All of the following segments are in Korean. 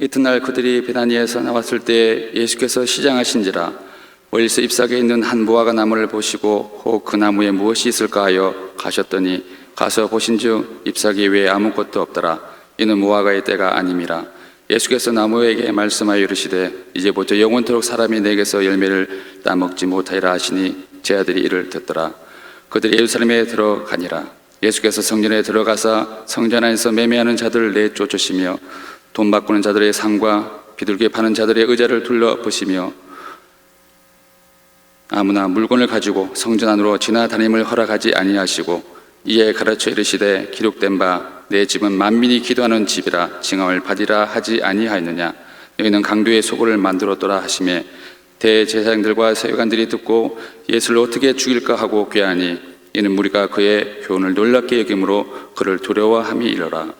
이튿날 그들이 베다니에서 나왔을 때 예수께서 시장하신지라 멀리서 잎사귀에 있는 한 무화과 나무를 보시고 혹 그 나무에 무엇이 있을까 하여 가셨더니 가서 보신즉 잎사귀 외에 아무것도 없더라. 이는 무화과의 때가 아님이라. 예수께서 나무에게 말씀하여 이르시되 이제부터 영원토록 사람이 내게서 열매를 따먹지 못하리라 하시니 제 아들이 이를 듣더라. 그들이 예루살렘에 들어가니라. 예수께서 성전에 들어가사 성전 안에서 매매하는 자들을 내쫓으시며 돈 바꾸는 자들의 상과 비둘기 파는 자들의 의자를 둘러보시며 아무나 물건을 가지고 성전 안으로 지나다님을 허락하지 아니하시고 이에 가르쳐 이르시되 기록된 바 내 집은 만민이 기도하는 집이라 칭함을 받으리라 하지 아니하였느냐. 너희는 강도의 소굴을 만들었더라 하시매 대제사장들과 서기관들이 듣고 예수를 어떻게 죽일까 하고 꾀하니 이는 무리가 그의 교훈을 놀랍게 여김으로 그를 두려워함이 이르라.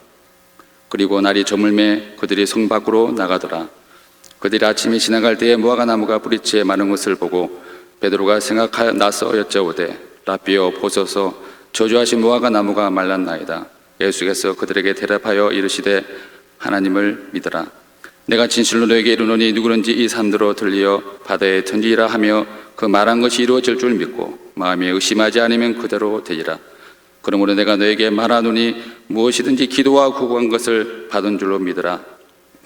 그리고 날이 저물매 그들이 성 밖으로 나가더라. 그들이 아침에 지나갈 때에 무화과 나무가 뿌리채 마른 것을 보고 베드로가 생각하여 나서 여짜오되 라비여 보소서 저주하신 무화과 나무가 말랐나이다. 예수께서 그들에게 대답하여 이르시되 하나님을 믿으라. 내가 진실로 너에게 이르노니 누구든지 이 산들로 들리어 바다에 던지리라 하며 그 말한 것이 이루어질 줄 믿고 마음에 의심하지 않으면 그대로 되리라. 그러므로 내가 너에게 말하노니 무엇이든지 기도와 구한 것을 받은 줄로 믿으라.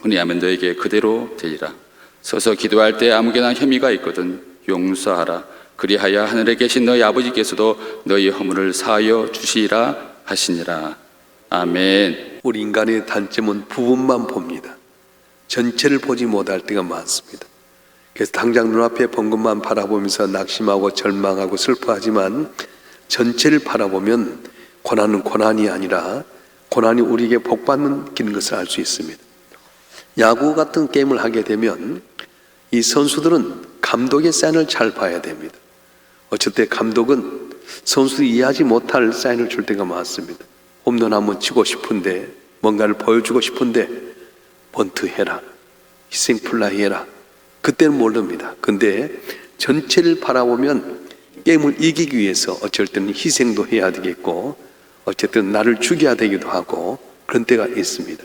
그리하면 너에게 그대로 되리라. 서서 기도할 때 아무개나 혐의가 있거든 용서하라. 그리하여 하늘에 계신 너희 아버지께서도 너희 허물을 사하여 주시리라 하시니라. 아멘. 우리 인간의 단점은 부분만 봅니다. 전체를 보지 못할 때가 많습니다. 그래서 당장 눈앞에 본 것만 바라보면서 낙심하고 절망하고 슬퍼하지만 전체를 바라보면 고난은 고난이 아니라 고난이 우리에게 복받는 길인 것을 알 수 있습니다. 야구 같은 게임을 하게 되면 이 선수들은 감독의 사인을 잘 봐야 됩니다. 어쩔 때 감독은 선수들이 이해하지 못할 사인을 줄 때가 많습니다. 홈런 한번 치고 싶은데 뭔가를 보여주고 싶은데 번트 해라, 희생 플라이 해라. 그때는 모릅니다. 근데 전체를 바라보면 게임을 이기기 위해서 어쩔 때는 희생도 해야 되겠고 어쨌든 나를 죽여야 되기도 하고 그런 때가 있습니다.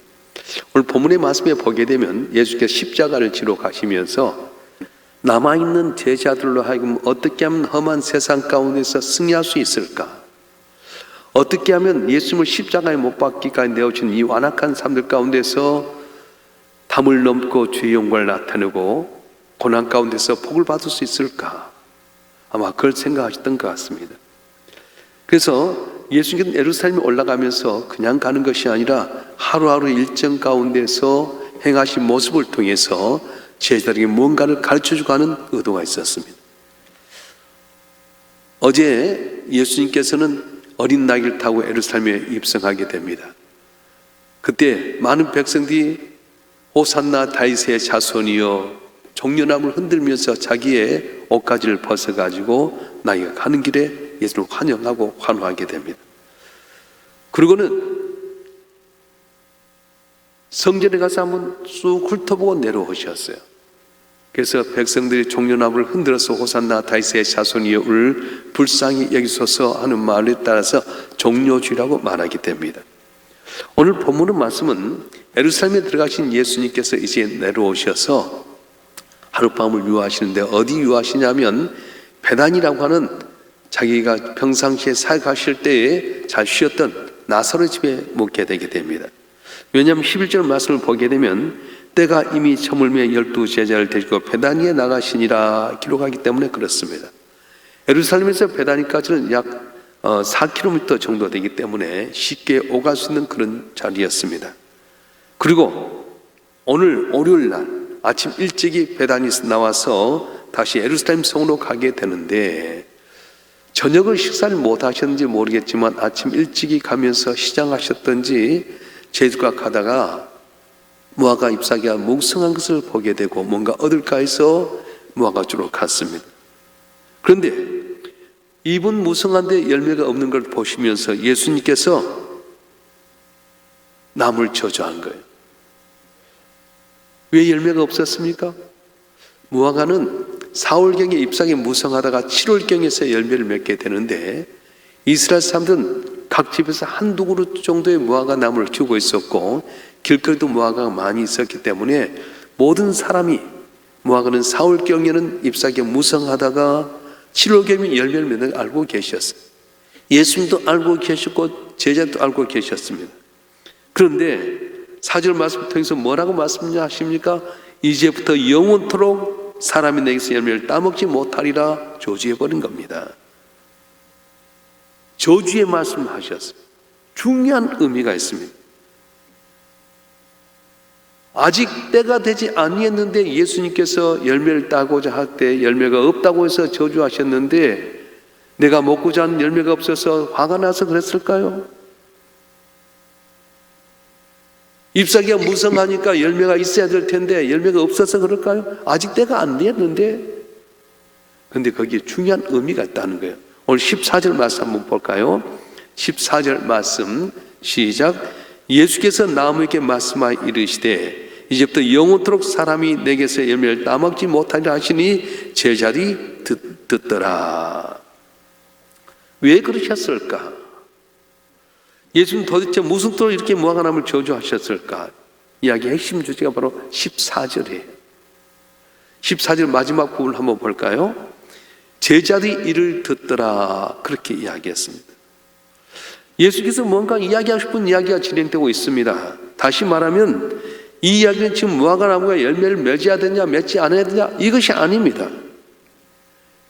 오늘 본문의 말씀에 보게 되면 예수께서 십자가를 지러 가시면서 남아있는 제자들로 하여금 어떻게 하면 험한 세상 가운데서 승리할 수 있을까? 어떻게 하면 예수님을 십자가에 못 박기까지 내어준 이 완악한 삶들 가운데서 담을 넘고 주의 영광을 나타내고 고난 가운데서 복을 받을 수 있을까? 아마 그걸 생각하셨던 것 같습니다. 그래서 예수님께서 예루살렘에 올라가면서 그냥 가는 것이 아니라 하루하루 일정 가운데서 행하신 모습을 통해서 제자들에게 뭔가를 가르쳐주고 하는 의도가 있었습니다. 어제 예수님께서는 어린 나귀를 타고 예루살렘에 입성하게 됩니다. 그때 많은 백성들이 호산나 다윗의 자손이여 종려나무를 흔들면서 자기의 옷가지를 벗어가지고 나귀가 가는 길에 예수를 환영하고 환호하게 됩니다. 그리고는 성전에 가서 한번 쑥 훑어보고 내려오셨어요. 그래서 백성들이 종려나무를 흔들어서 호산나 다윗의 자손이여를 불쌍히 여기소서 하는 말에 따라서 종려주의라고 말하게 됩니다. 오늘 본문의 말씀은 예루살렘에 들어가신 예수님께서 이제 내려오셔서 하룻밤을 유하시는데 어디 유하시냐면 베단이라고 하는 자기가 평상시에 사역하실 때에 잘 쉬었던 나사로 집에 묵게 되게 됩니다. 왜냐하면 11절 말씀을 보게 되면 때가 이미 저물매 12제자를 데리고 베다니에 나가시니라 기록하기 때문에 그렇습니다. 예루살렘에서 베다니까지는 약 4km 정도 되기 때문에 쉽게 오갈 수 있는 그런 자리였습니다. 그리고 오늘 월요일 날 아침 일찍이 베다니에서 나와서 다시 예루살렘 성으로 가게 되는데 저녁을 식사를 못 하셨는지 모르겠지만 아침 일찍이 가면서 시장하셨던지 제주가 가다가 무화과 잎사귀가 뭉성한 것을 보게 되고 뭔가 얻을까 해서 무화과 주로 갔습니다. 그런데 잎은 무성한데 열매가 없는 걸 보시면서 예수님께서 나무를 저주한 거예요. 왜 열매가 없었습니까? 무화과는 4월경에 잎사귀 무성하다가 7월경에서 열매를 맺게 되는데 이스라엘 사람들은 각 집에서 한두 그릇 정도의 무화과 나무를 키우고 있었고 길거리도 무화과가 많이 있었기 때문에 모든 사람이 무화과는 사월경에는 잎사귀가 무성하다가 7월경에 열매를 맺는 걸 알고 계셨어요. 예수님도 알고 계셨고 제자도 알고 계셨습니다. 그런데 4절 말씀 통해서 뭐라고 말씀하십니까? 이제부터 영원토록 사람이 내게서 열매를 따먹지 못하리라 저주해버린 겁니다. 저주의 말씀을 하셨어요. 중요한 의미가 있습니다. 아직 때가 되지 아니했는데 예수님께서 열매를 따고자 할 때 열매가 없다고 해서 저주하셨는데 내가 먹고자 하는 열매가 없어서 화가 나서 그랬을까요? 잎사귀가 무성하니까 열매가 있어야 될 텐데 열매가 없어서 그럴까요? 아직 때가 안 됐는데. 그런데 거기에 중요한 의미가 있다는 거예요. 오늘 14절 말씀 한번 볼까요? 14절 말씀 시작. 예수께서 나무에게 말씀하여 이르시되 이제부터 영원토록 사람이 내게서 열매를 따먹지 못하리라 하시니 제자들이 듣더라. 왜 그러셨을까? 예수님 도대체 무슨 뜻으로 이렇게 무화과나무를 저주하셨을까? 이야기의 핵심 주제가 바로 14절이에요. 14절 마지막 부분을 한번 볼까요? 제자들이 이를 듣더라 그렇게 이야기했습니다. 예수께서 뭔가 이야기하고 싶은 이야기가 진행되고 있습니다. 다시 말하면 이 이야기는 지금 무화과나무가 열매를 맺어야 되냐 맺지 않아야 되냐 이것이 아닙니다.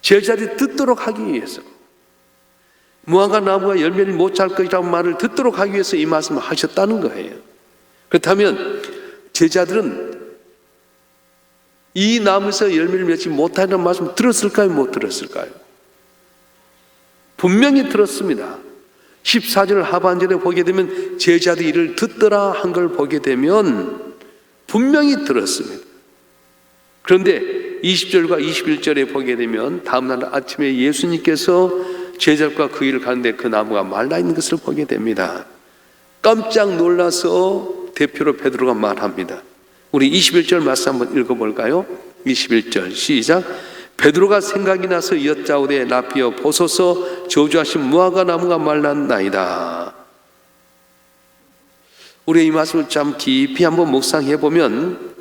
제자들이 듣도록 하기 위해서 무화과나무가 열매를 못 잘 것이라는 말을 듣도록 하기 위해서 이 말씀을 하셨다는 거예요. 그렇다면 제자들은 이 나무에서 열매를 맺지 못하는 말씀을 들었을까요? 못 들었을까요? 분명히 들었습니다. 14절 하반절에 보게 되면 제자들이 이를 듣더라 한 걸 보게 되면 분명히 들었습니다. 그런데 20절과 21절에 보게 되면 다음날 아침에 예수님께서 제자들과 그 길을 가는데 그 나무가 말라있는 것을 보게 됩니다. 깜짝 놀라서 대표로 베드로가 말합니다. 우리 21절 말씀 한번 읽어볼까요? 21절 시작. 베드로가 생각이 나서 여짜오되 라피어 보소서 저주하신 무화과 나무가 말랐나이다. 우리 이 말씀을 참 깊이 한번 묵상해 보면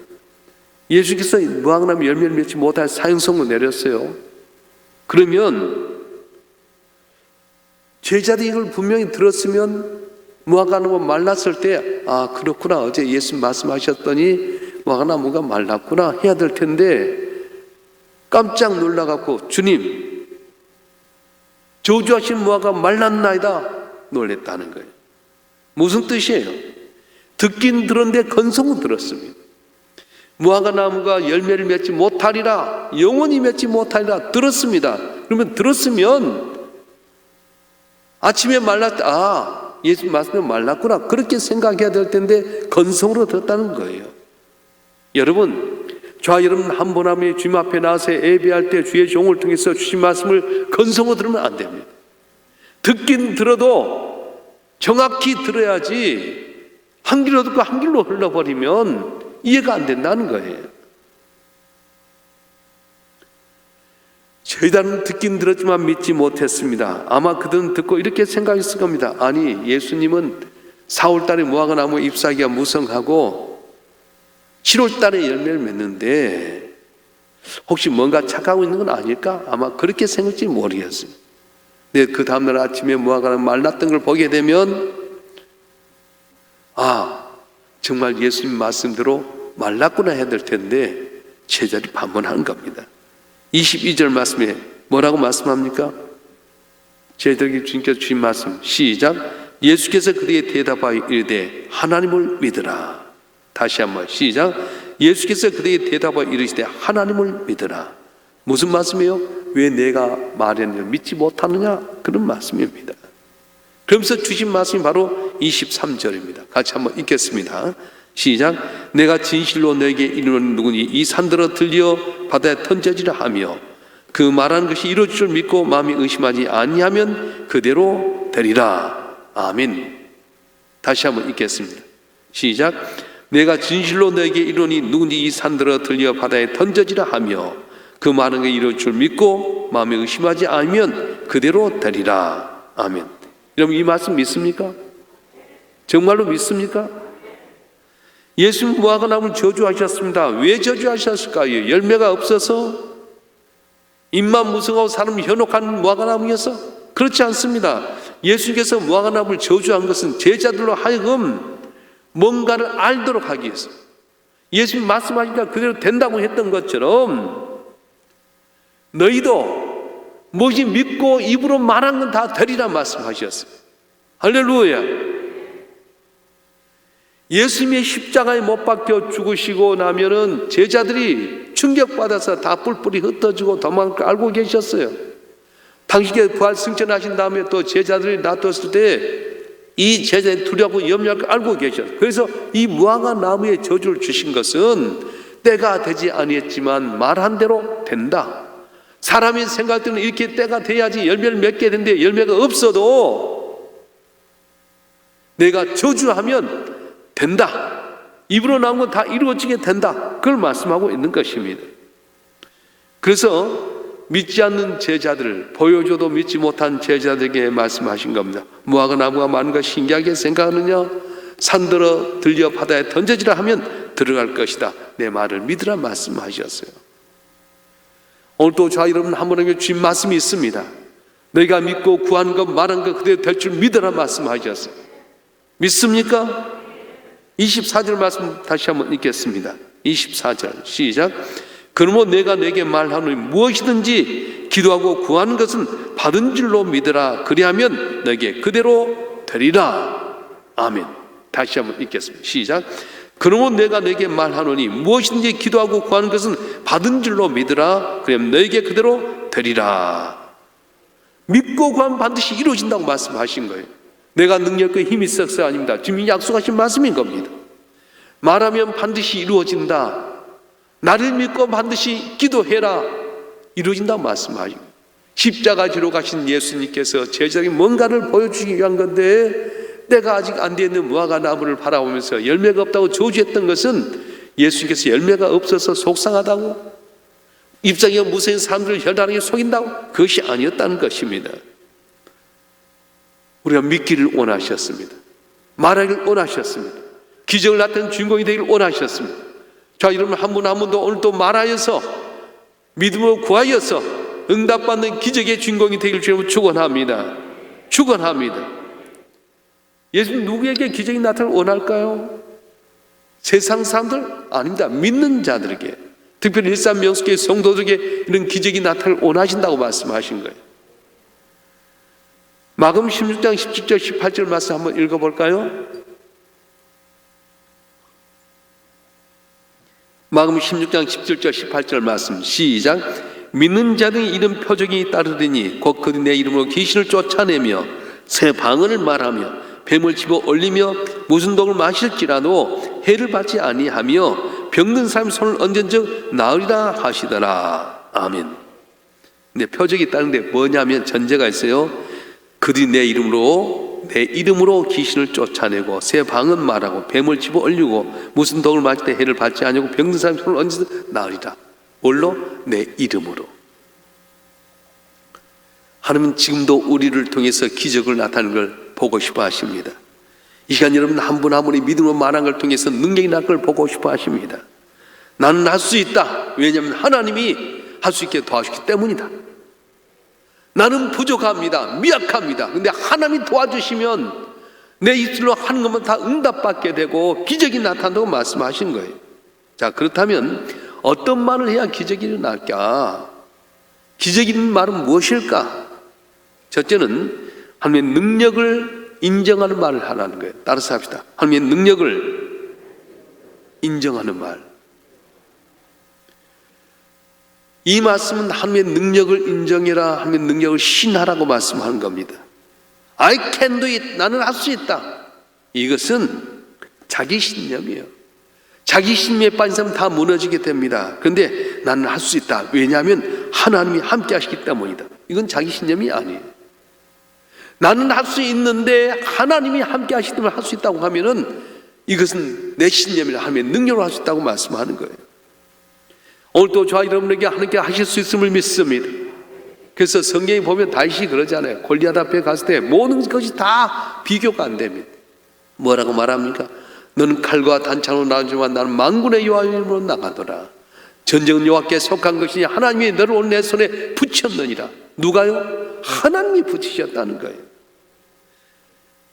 예수께서 무화과 나무 열매를 맺지 못할 사형선고 내렸어요. 그러면 제자들이 이걸 분명히 들었으면 무화과 나무가 말랐을 때 아 그렇구나 어제 예수님 말씀하셨더니 무화과 나무가 말랐구나 해야 될 텐데 깜짝 놀라갖고 주님 저주하신 무화과가 말랐나이다 놀랬다는 거예요. 무슨 뜻이에요? 듣긴 들었는데 건성은 들었습니다. 무화과 나무가 열매를 맺지 못하리라 영원히 맺지 못하리라 들었습니다. 그러면 들었으면 아침에 말랐다 아 예수님 말씀에 말랐구나 그렇게 생각해야 될 텐데 건성으로 들었다는 거예요. 여러분 저와 여러분 한 번 하면 주님 앞에 나와서 예배할 때 주의 종을 통해서 주신 말씀을 건성으로 들으면 안 됩니다. 듣긴 들어도 정확히 들어야지 한 길로 듣고 한 길로 흘러버리면 이해가 안 된다는 거예요. 저희들은 듣긴 들었지만 믿지 못했습니다. 아마 그들은 듣고 이렇게 생각했을 겁니다. 아니 예수님은 4월달에 무화과 나무 잎사귀가 무성하고 7월달에 열매를 맺는데 혹시 뭔가 착각하고 있는 건 아닐까? 아마 그렇게 생각할지 모르겠습니다. 근데 그 다음날 아침에 무화과 나무 말랐던 걸 보게 되면 아 정말 예수님 말씀대로 말랐구나 해야 될 텐데 제자들이 반문하는 겁니다. 22절 말씀에 뭐라고 말씀합니까? 제자들에게 주님께서 주신 말씀 시작. 예수께서 그들에게 대답하여 이르되 하나님을 믿으라. 다시 한번 시작. 예수께서 그들에게 대답하여 이르시되 하나님을 믿으라. 무슨 말씀이에요? 왜 내가 말했느냐 믿지 못하느냐 그런 말씀입니다. 그러면서 주신 말씀이 바로 23절입니다. 같이 한번 읽겠습니다. 시작. 내가 진실로 너에게 이르노니 누구니 이 산들어 들려 바다에 던져지라 하며 그 말하는 것이 이루어질 줄 믿고 마음이 의심하지 아니하면 그대로 되리라. 아멘. 다시 한번 읽겠습니다. 시작. 내가 진실로 너에게 이르노니 누구니 이 산들어 들려 바다에 던져지라 하며 그 말하는 것이 이루어질 줄 믿고 마음이 의심하지 않으면 그대로 되리라. 아멘. 여러분 이 말씀 믿습니까? 정말로 믿습니까? 예수님 무화과 나무를 저주하셨습니다. 왜 저주하셨을까요? 열매가 없어서? 입만 무성하고 사람 현혹한 무화과 나무여서? 그렇지 않습니다. 예수님께서 무화과 나무를 저주한 것은 제자들로 하여금 뭔가를 알도록 하기 위해서, 예수님 말씀하시니까 그대로 된다고 했던 것처럼 너희도 무엇이 믿고 입으로 말한 건 다 되리라 말씀하셨어요. 할렐루야. 예수님의 십자가에 못 박혀 죽으시고 나면은 제자들이 충격받아서 다 뿔뿔이 흩어지고 도망을 알고 계셨어요. 당시에 부활 승천하신 다음에 또 제자들이 놔뒀을 때 이 제자들이 두려워 염려할 걸 알고 계셨어요. 그래서 이 무화과 나무에 저주를 주신 것은 때가 되지 아니했지만 말한 대로 된다. 사람이 생각할 때는 이렇게 때가 돼야지 열매를 맺게 되는데 열매가 없어도 내가 저주하면 된다. 입으로 나온 건 다 이루어지게 된다. 그걸 말씀하고 있는 것입니다. 그래서 믿지 않는 제자들을 보여줘도 믿지 못한 제자들에게 말씀하신 겁니다. 무화과 나무가 많은 걸 신기하게 생각하느냐? 산들어 들려 바다에 던져지라 하면 들어갈 것이다. 내 말을 믿으라 말씀하셨어요. 오늘 또 저와 여러분 한 번에게 주신 말씀이 있습니다. 너희가 믿고 구하는 것 말한 것 그대로 될 줄 믿으라 말씀하셨어요. 믿습니까? 24절 말씀 다시 한번 읽겠습니다. 24절 시작. 그러므로 내가 내게 말하노니 무엇이든지 기도하고 구하는 것은 받은 줄로 믿으라. 그리하면 너에게 그대로 되리라. 아멘. 다시 한번 읽겠습니다. 시작. 그러므로 내가 내게 말하노니 무엇이든지 기도하고 구하는 것은 받은 줄로 믿으라. 그리하면 너에게 그대로 되리라. 믿고 구하면 반드시 이루어진다고 말씀하신 거예요. 내가 능력과 힘이 있어서 아닙니다. 주님이 약속하신 말씀인 겁니다. 말하면 반드시 이루어진다. 나를 믿고 반드시 기도해라. 이루어진다고 말씀하시고, 십자가 지로 가신 예수님께서 제자에게 뭔가를 보여주기 위한 건데 때가 아직 안 되어 있는 무화과 나무를 바라보면서 열매가 없다고 저주했던 것은 예수님께서 열매가 없어서 속상하다고, 입장이 무서운 사람들을 혈단하게 속인다고, 그것이 아니었다는 것입니다. 우리가 믿기를 원하셨습니다. 말하기를 원하셨습니다. 기적을 나타낸 주인공이 되기를 원하셨습니다. 자, 여러분 한 분 한 분도 오늘 또 말하여서 믿음으로 구하여서 응답받는 기적의 주인공이 되기를 주님으로 축원합니다. 축원합니다. 예수님 누구에게 기적이 나타나를 원할까요? 세상 사람들? 아닙니다. 믿는 자들에게, 특별히 일산명수교회 성도들에게 이런 기적이 나타나를 원하신다고 말씀하신 거예요. 마금 16장 17절 18절 말씀 한번 읽어볼까요? 마금 16장 17절 18절 말씀 시작. 믿는 자들이 이런 표적이 따르리니 곧 그들이 내 이름으로 귀신을 쫓아내며 새 방언을 말하며 뱀을 집어 올리며 무슨 독을 마실지라도 해를 받지 아니하며 병든 사람 손을 얹은즉 나으리라 하시더라. 아멘. 근데 표적이 따르는데 뭐냐면 전제가 있어요. 그들이 내 이름으로 귀신을 쫓아내고 새 방언 말하고 뱀을 집어 올리고 무슨 독을 마실 때 해를 받지 아니하고 병든 사람 손을 얹어서 나으리라. 뭘로? 내 이름으로. 하나님은 지금도 우리를 통해서 기적을 나타내는 걸 보고 싶어 하십니다. 이 시간 여러분 한 분 한 분이 믿음으로 말한 걸 통해서 능력이 날 걸 보고 싶어 하십니다. 나는 할 수 있다. 왜냐하면 하나님이 할 수 있게 도와주기 때문이다. 나는 부족합니다. 미약합니다. 근데 하나님이 도와주시면 내 입술로 하는 것만 다 응답받게 되고 기적이 나타난다고 말씀하신 거예요. 자, 그렇다면 어떤 말을 해야 기적이 일어날까? 기적이 있는 말은 무엇일까? 첫째는 하나님의 능력을 인정하는 말을 하라는 거예요. 따라서 합시다. 하나님의 능력을 인정하는 말. 이 말씀은 하나님의 능력을 인정해라, 하나님의 능력을 신하라고 말씀하는 겁니다. I can do it. 나는 할 수 있다. 이것은 자기 신념이에요. 자기 신념에 빠진 사람은 다 무너지게 됩니다. 그런데 나는 할 수 있다. 왜냐하면 하나님이 함께 하시기 때문이다. 이건 자기 신념이 아니에요. 나는 할 수 있는데 하나님이 함께 하시기 때문에 할 수 있다고 하면은 이것은 내 신념이라 하나님의 능력으로 할 수 있다고 말씀하는 거예요. 오늘도 저와 여러분에게 하나님께 하실 수 있음을 믿습니다. 그래서 성경에 보면 다윗이 그러잖아요. 골리앗 앞에 갔을 때 모든 것이 다 비교가 안 됩니다. 뭐라고 말합니까? 너는 칼과 단창으로 나오지만 나는 만군의 여호와의 이름으로 나가더라. 전쟁은 여호와께 속한 것이니 하나님이 너를 오늘 내 손에 붙였느니라. 누가요? 하나님이 붙이셨다는 거예요.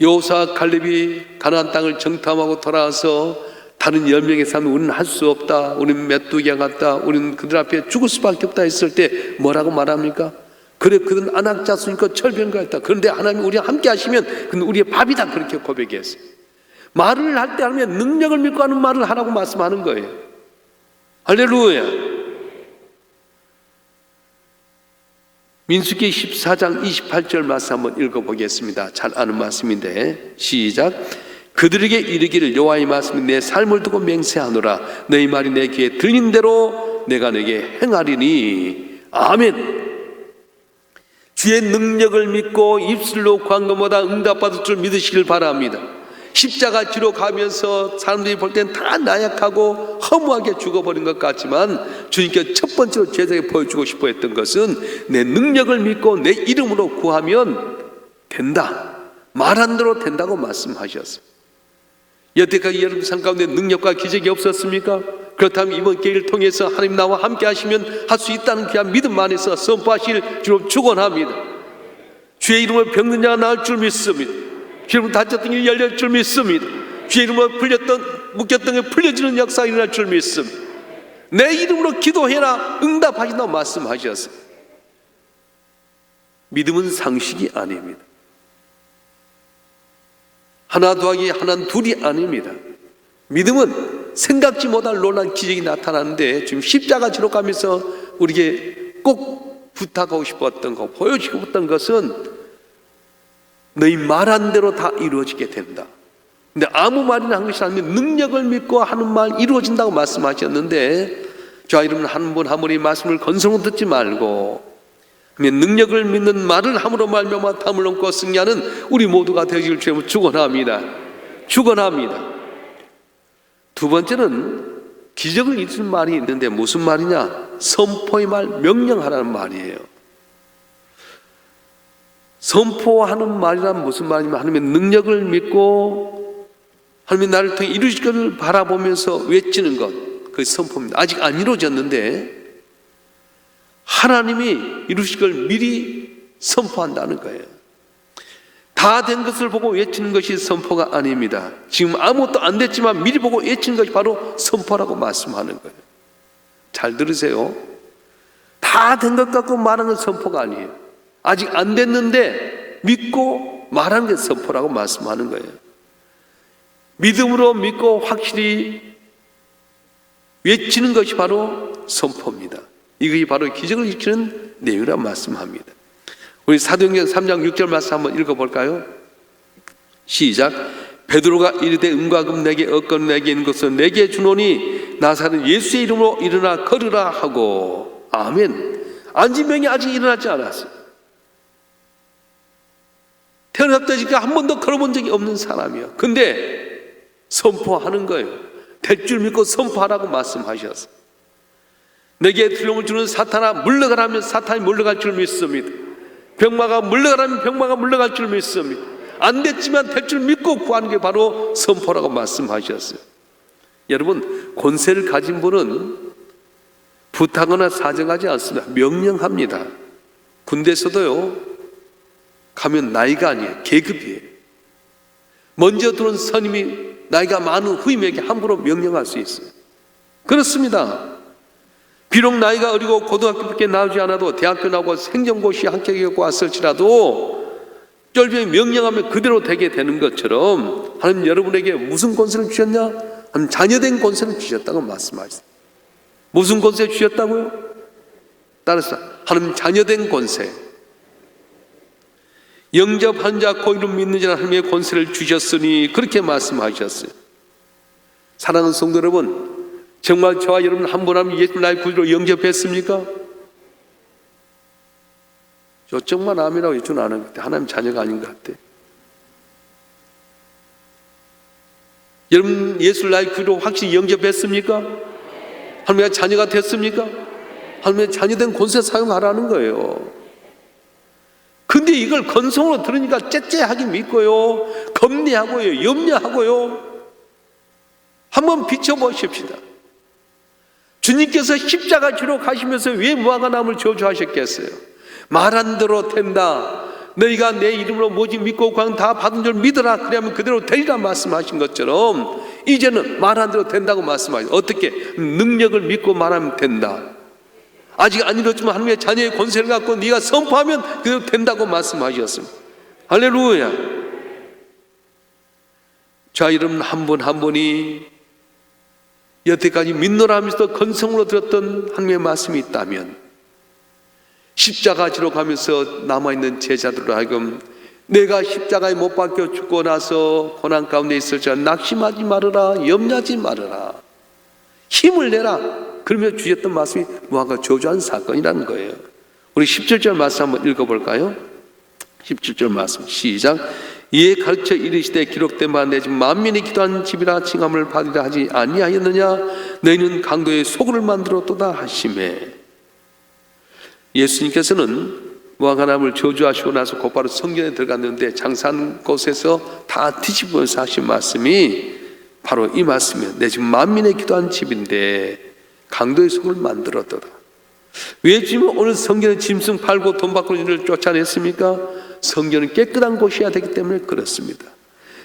여호수아 갈렙이 가나안 땅을 정탐하고 돌아와서 다른 10명의 사람은 우리는 할 수 없다, 우리는 메뚜기와 같다, 우리는 그들 앞에 죽을 수밖에 없다 했을 때 뭐라고 말합니까? 그래, 그들은 안악자수니까 철병과 했다. 그런데 하나님이 우리와 함께 하시면 그는 우리의 밥이다, 그렇게 고백했어요. 말을 할 때 하면 능력을 믿고 하는 말을 하라고 말씀하는 거예요. 할렐루야. 민수기 14장 28절 말씀 한번 읽어보겠습니다. 잘 아는 말씀인데 시작. 그들에게 이르기를 여호와의 말씀이 내 삶을 두고 맹세하노라. 너희 말이 내 귀에 들린 대로 내가 내게 행하리니. 아멘. 주의 능력을 믿고 입술로 구한 것보다 응답받을 줄 믿으시길 바랍니다. 십자가 지로 가면서 사람들이 볼 땐 다 나약하고 허무하게 죽어버린 것 같지만 주님께 첫 번째로 제자에게 보여주고 싶어 했던 것은 내 능력을 믿고 내 이름으로 구하면 된다, 말한 대로 된다고 말씀하셨어요. 여태까지 여러분 삶 가운데 능력과 기적이 없었습니까? 그렇다면 이번 기회를 통해서 하나님 나와 함께 하시면 할 수 있다는 귀한 믿음 안에서 선포하실 줄로 축원합니다. 주의 이름으로 병든 자가 나을 줄 믿습니다. 주의 이름으로 다쳤던 게 열릴 줄 믿습니다. 주의 이름으로 묶였던 게 풀려지는 역사가 일어날 줄 믿습니다. 내 이름으로 기도해라 응답하신다고 말씀하셨어요. 믿음은 상식이 아닙니다. 하나 더하기 하나는 둘이 아닙니다. 믿음은 생각지 못할 놀라운 기적이 나타나는데 지금 십자가 지로 가면서 우리에게 꼭 부탁하고 싶었던 거, 보여주고 싶었던 것은 너희 말한 대로 다 이루어지게 된다. 근데 아무 말이나 한 것이 아니면 능력을 믿고 하는 말 이루어진다고 말씀하셨는데 자, 여러분 한 분 한 분이 말씀을 건성으로 듣지 말고 능력을 믿는 말을 함으로 말미암아 담을 넘고 승리하는 우리 모두가 되기를 주님으로 축원합니다. 축원합니다. 두 번째는 기적을 이루는 말이 있는데 무슨 말이냐? 선포의 말, 명령하라는 말이에요. 선포하는 말이란 무슨 말이냐면 하나님의 능력을 믿고 하나님이 나를 통해 이루실 것을 바라보면서 외치는 것, 그게 선포입니다. 아직 안 이루어졌는데 하나님이 이루실 걸 미리 선포한다는 거예요. 다 된 것을 보고 외치는 것이 선포가 아닙니다. 지금 아무것도 안 됐지만 미리 보고 외치는 것이 바로 선포라고 말씀하는 거예요. 잘 들으세요. 다 된 것 갖고 말하는 건 선포가 아니에요. 아직 안 됐는데 믿고 말하는 게 선포라고 말씀하는 거예요. 믿음으로 믿고 확실히 외치는 것이 바로 선포입니다. 이것이 바로 기적을 일으키는 내용이라고 말씀합니다. 우리 사도행전 3장 6절 말씀 한번 읽어볼까요? 시작. 베드로가 이르되 은과 금 내게 얻건 내게 있는 것을 내게 주노니 나사렛 예수의 이름으로 일어나 걸으라 하고. 아멘. 안진병이 아직 일어나지 않았어요. 태어났다 지금 한 번도 걸어본 적이 없는 사람이에요. 근데 선포하는 거예요. 될 줄 믿고 선포하라고 말씀하셨어요. 내게 두려움을 주는 사탄아 물러가라면 사탄이 물러갈 줄 믿습니다. 병마가 물러가라면 병마가 물러갈 줄 믿습니다. 안 됐지만 될 줄 믿고 구하는 게 바로 선포라고 말씀하셨어요. 여러분, 권세를 가진 분은 부탁하거나 사정하지 않습니다. 명령합니다. 군대에서도요, 가면 나이가 아니에요. 계급이에요. 먼저 들어온 선임이 나이가 많은 후임에게 함부로 명령할 수 있어요. 그렇습니다. 비록 나이가 어리고 고등학교밖에 나오지 않아도 대학교 나오고 행정고시 합격하고 왔을지라도 쫄병이 명령하면 그대로 되게 되는 것처럼 하나님 여러분에게 무슨 권세를 주셨냐? 하나님 자녀된 권세를 주셨다고 말씀하셨어요. 무슨 권세 주셨다고요? 따라서 하나님 자녀된 권세. 영접한 자 곧 이름 믿는 자는 하나님의 권세를 주셨으니 그렇게 말씀하셨어요. 사랑하는 성도 여러분, 정말 저와 여러분 한 분 한 분 예수 나의 구주로 영접했습니까? 요쪽만 아멘이라고 해주는 않은 것 같아. 하나님 자녀가 아닌 것 같아. 여러분 예수를 나의 구주로 확실히 영접했습니까? 하나님의 자녀가 됐습니까? 하나님의 자녀된 권세 사용하라는 거예요. 근데 이걸 건성으로 들으니까 째째하게 믿고요, 겁내하고요, 염려하고요. 한번 비춰보십시다. 주님께서 십자가 지러 가시면서 왜 무화과나무를 저주하셨겠어요? 말한 대로 된다. 너희가 내 이름으로 뭐지 믿고 구하면 다 받은 줄 믿어라. 그러면 그대로 되리라 말씀하신 것처럼 이제는 말한 대로 된다고 말씀하셨어요. 어떻게? 능력을 믿고 말하면 된다. 아직 안 이뤘지만 하나님의 자녀의 권세를 갖고 네가 선포하면 그대로 된다고 말씀하셨습니다. 할렐루야. 자, 여러분 한 분 한 분이 여태까지 믿노라 하면서도 건성으로 들었던 하나님의 말씀이 있다면 십자가 지러 가면서 남아있는 제자들로 하여금 내가 십자가에 못 박혀 죽고 나서 고난 가운데 있을지라 낙심하지 말아라, 염려하지 말아라, 힘을 내라. 그러며 주셨던 말씀이 무화과 저주한 사건이라는 거예요. 우리 17절 말씀 한번 읽어볼까요? 17절 말씀 시작. 이에 가르쳐 이르시되 기록된 바 내 집 만민이 기도하는 집이라 칭함을 받으려 하지 아니하였느냐. 너희는 강도의 소굴을 만들었도다 하시매. 예수님께서는 무화과나무를 저주하시고 나서 곧바로 성전에 들어갔는데 장사하는 곳에서 다 뒤집어서 하신 말씀이 바로 이 말씀이에요. 내 집 만민의 기도하는 집인데 강도의 속을 만들었더라. 왜 지금 오늘 성전에 짐승 팔고 돈 받고 이를 쫓아냈습니까? 성전은 깨끗한 곳이어야 되기 때문에 그렇습니다.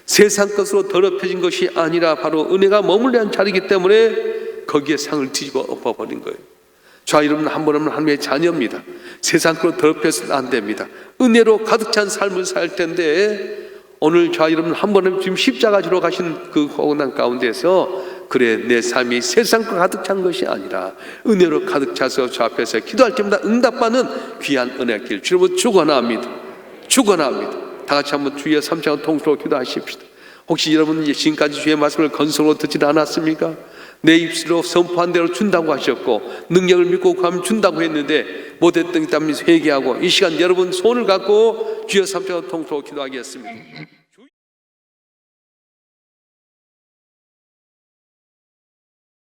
세상 것으로 더럽혀진 것이 아니라 바로 은혜가 머물러 자리이기 때문에 거기에 상을 뒤집어 엎어버린 거예요. 자, 여러분 한 번 하면 하나님의 자녀입니다. 세상 것으로 더럽혀서는 안 됩니다. 은혜로 가득 찬 삶을 살 텐데 오늘 자, 여러분 한 번 하면 지금 십자가 지러 가신 그 고난 가운데서 그래 내 삶이 세상과 가득 찬 것이 아니라 은혜로 가득 차서 주 앞에서 기도할 때마다 응답받는 귀한 은혜의 길 주로 축원합니다. 축원합니다. 다 같이 한번 주의 3장을 통으로 기도하십시다. 혹시 여러분 지금까지 주의 말씀을 건성으로 듣지 않았습니까? 내 입술로 선포한 대로 준다고 하셨고 능력을 믿고 구하면 준다고 했는데 못했던 게 있다면 회개하고 이 시간 여러분 손을 갖고 주의 3장을 통으로 기도하겠습니다.